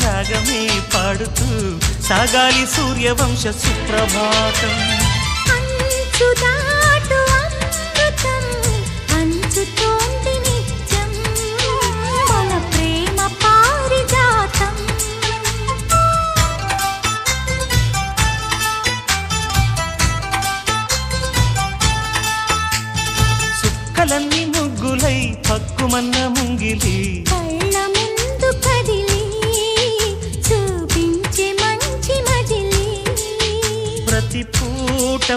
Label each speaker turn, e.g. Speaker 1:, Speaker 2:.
Speaker 1: రాగమే పాడుతూ సాగాలి సూర్యవంశ సుప్రభాతం.
Speaker 2: అంచుదాటు అమృతం అంచుతోంది నిత్యం మన ప్రేమ పారిజాతం.
Speaker 1: చుక్కలన్నీ ముగ్గులై పక్కుమన్న ముంగిలి
Speaker 2: కళ్ళ ముందు కదిలి చూపించే మంచి మజిలీ
Speaker 1: ప్రతి పూట